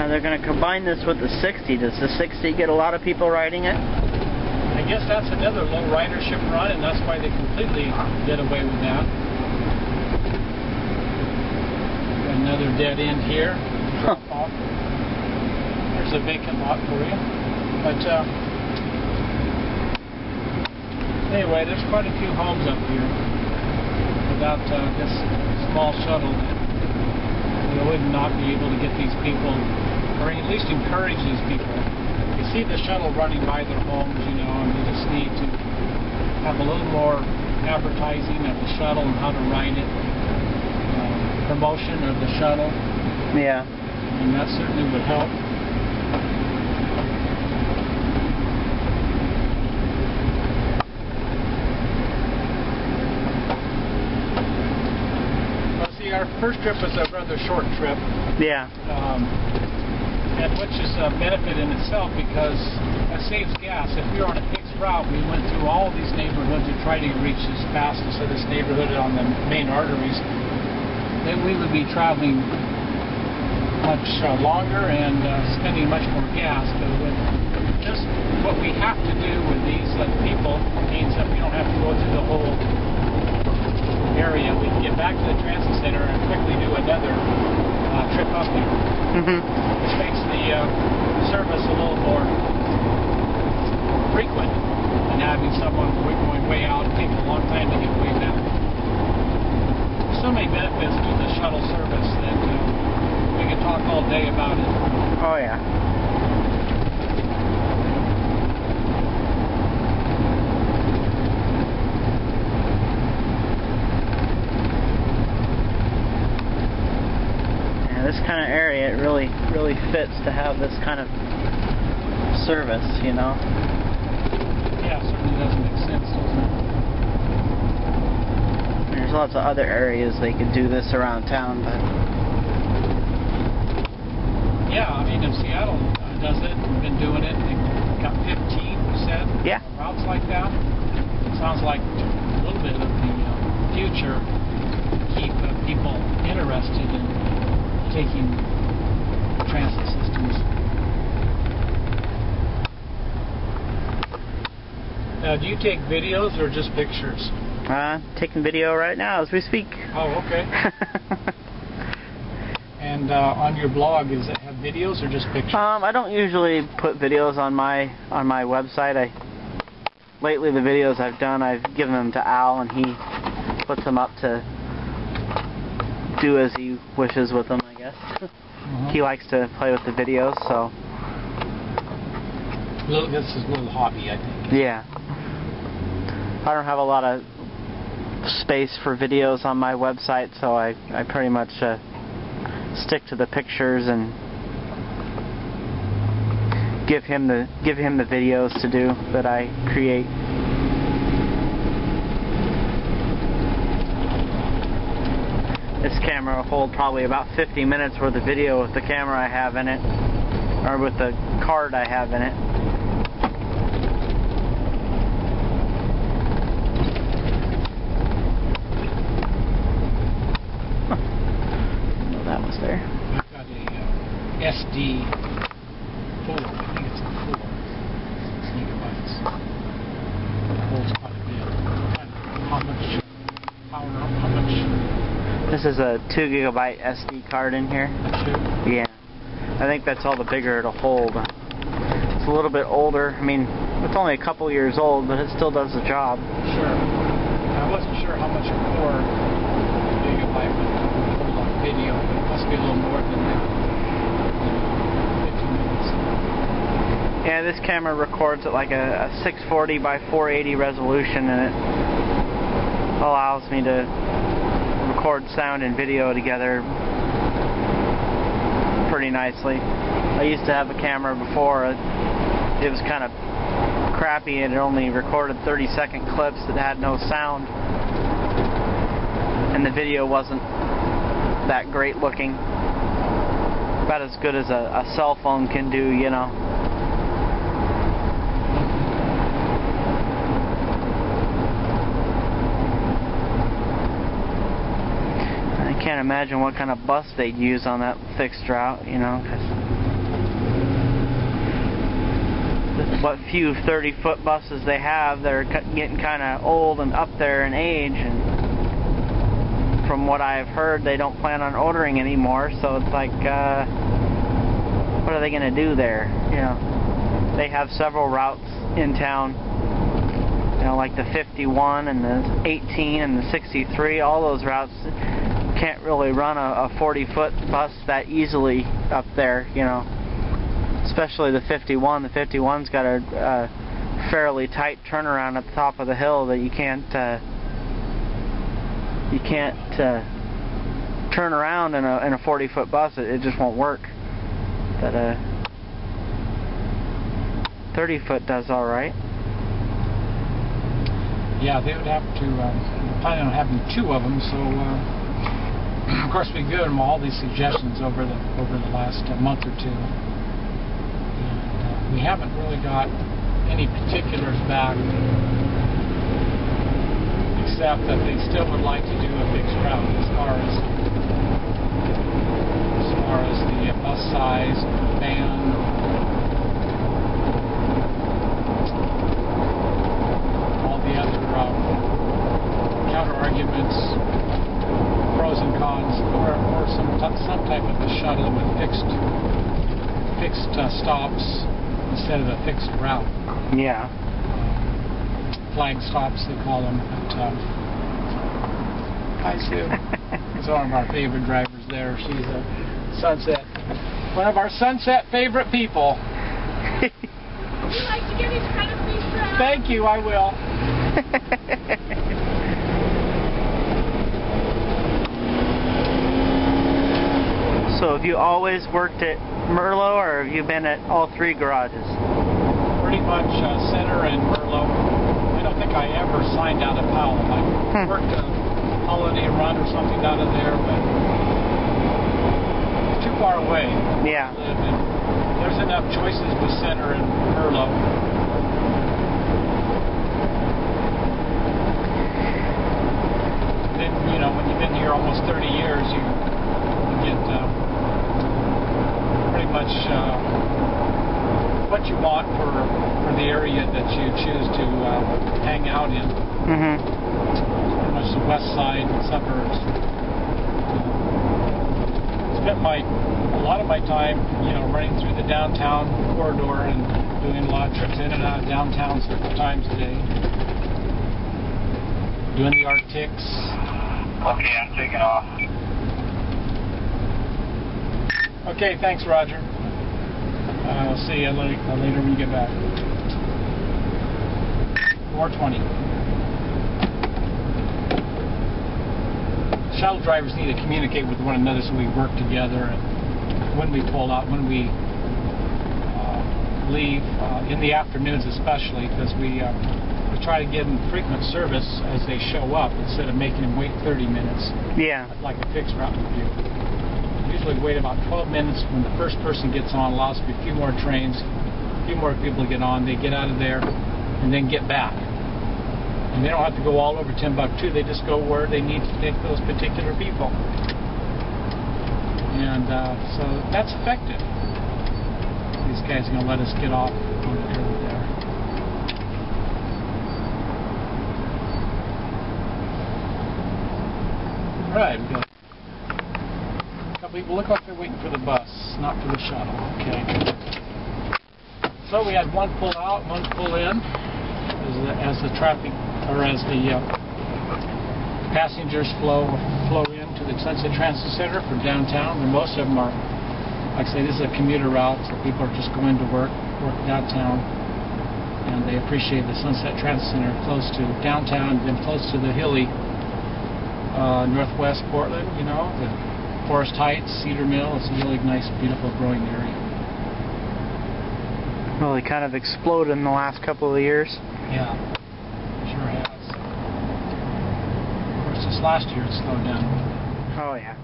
they're going to combine this with the 60. Does the 60 get a lot of people riding it? I guess that's another low ridership run, and that's why they completely did away with that. Another dead end here. Drop off. There's a vacant lot for you. But anyway, there's quite a few homes up here. Without this small shuttle, we would not be able to get these people, or at least encourage these people. You see the shuttle running by their homes, you know, and we just need to have a little more advertising of the shuttle and how to ride it, promotion of the shuttle. Yeah. And that certainly would help. Well, see, our first trip was a rather short trip. Yeah. And which is a benefit in itself because it saves gas. If we were on a fixed route, we went through all these neighborhoods to try to reach as fast as this neighborhood on the main arteries, then we would be traveling much longer and spending much more gas. But with just what we have to do with these people means that we don't have to go through the whole area. We can get back to the transit center and quickly do another trip up here, which makes the service a little more frequent than having someone going way out and taking a long time to get way back. There's so many benefits to the shuttle service that we could talk all day about it. Oh yeah. This kind of area, it really fits to have this kind of service, you know. Yeah, it certainly does make sense, doesn't it? There's lots of other areas they could do this around town, but yeah, I mean, if Seattle does it, we've been doing it. They've got 15%. Yeah. Routes like that. It sounds like a little bit of the future to keep people interested in taking transit systems. Now, do you take videos or just pictures? Taking video right now as we speak. Oh, okay. And on your blog, does it have videos or just pictures? I don't usually put videos on my website. Lately the videos I've done, I've given them to Al, and he puts them up to do as he wishes with them, I guess. He likes to play with the videos, so. This is a little hobby, I think. Yeah. I don't have a lot of space for videos on my website, so I pretty much stick to the pictures and give him the videos to do that I create. This camera will hold probably about 50 minutes worth of video with the camera I have in it, or with the card I have in it. Well, that was there. I've got a SD 4, I think it's a 4 gigabytes. It holds quite a bit. How much power, how much? This is a 2 gigabyte SD card in here. Yeah. I think that's all the bigger it'll hold. It's a little bit older. I mean, it's only a couple years old, but it still does the job. Sure. I wasn't sure how much a 4 gigabyte would hold on video, but it must be a little more than that. 15 minutes. Yeah, this camera records at like a 640 by 480 resolution, and it allows me to record sound and video together pretty nicely. I used to have a camera before. It was kind of crappy, and it only recorded 30-second clips that had no sound, and the video wasn't that great looking. About as good as a cell phone can do, you know. I can't imagine what kind of bus they'd use on that fixed route, you know, 'cause what few 30-foot buses they have. They're getting kind of old and up there in age, and from what I've heard, they don't plan on ordering anymore. So it's like, what are they going to do there? You know, they have several routes in town. You know, like the 51 and the 18 and the 63. All those routes can't really run a 40-foot bus that easily up there. You know, especially the 51. The 51's got a fairly tight turnaround at the top of the hill that you can't turn around in a 40-foot bus. It just won't work. But 30-foot does all right. Yeah, they would have to plan on having 2 of them. So, of course, we've given them all these suggestions over the last month or 2. And we haven't really got any particulars back, except that they still would like to do a fixed route as far as the bus size, band. Counter arguments, pros and cons, or some type of a shuttle with fixed stops instead of a fixed route. Yeah. Flag stops, they call them. But, hi, Sue. She's one of our favorite drivers there. She's a Sunset, one of our Sunset favorite people. Would you like to give his credit, please, sir? Thank you, I will. So have you always worked at Merlo, or have you been at all 3 garages? Pretty much Center and Merlo. I don't think I ever signed out of Powell. I worked a holiday run or something out of there, but it's too far away. Yeah. There's enough choices with Center and Merlo. Then, you know, when you've been here almost 30 years, you get pretty much what you want for the area that you choose to hang out in. Pretty much the west side suburbs. Spent a lot of my time, you know, running through the downtown corridor and doing a lot of trips in and out of downtown several times a day. Doing the Arctics. Okay, I'm taking off. Okay, thanks, Roger. I'll see you later when you get back. 4:20. Shuttle drivers need to communicate with one another so we work together, and when we pull out, when we leave, in the afternoons especially, because we try to give them frequent service as they show up instead of making them wait 30 minutes. Yeah. Like a fixed route would do. Usually wait about 12 minutes when the first person gets on, allows for a few more trains, a few more people to get on, they get out of there, and then get back. And they don't have to go all over Timbuktu, they just go where they need to take those particular people. And so that's effective. These guys are going to let us get off on the curve there. Right, we got a couple people look like they're waiting for the bus, not for the shuttle. Okay. So we had one pull out, one pull in, as the traffic, or as the passengers flow into the Sunset Transit Center from downtown. And most of them are, like I say, this is a commuter route, so people are just going to work downtown, and they appreciate the Sunset Transit Center close to downtown, and then close to the hilly northwest Portland, you know, the Forest Heights, Cedar Mill. It's a really nice, beautiful, growing area. Well, it kind of exploded in the last couple of years. Yeah, sure has. Of course, this last year it slowed down. Oh, yeah.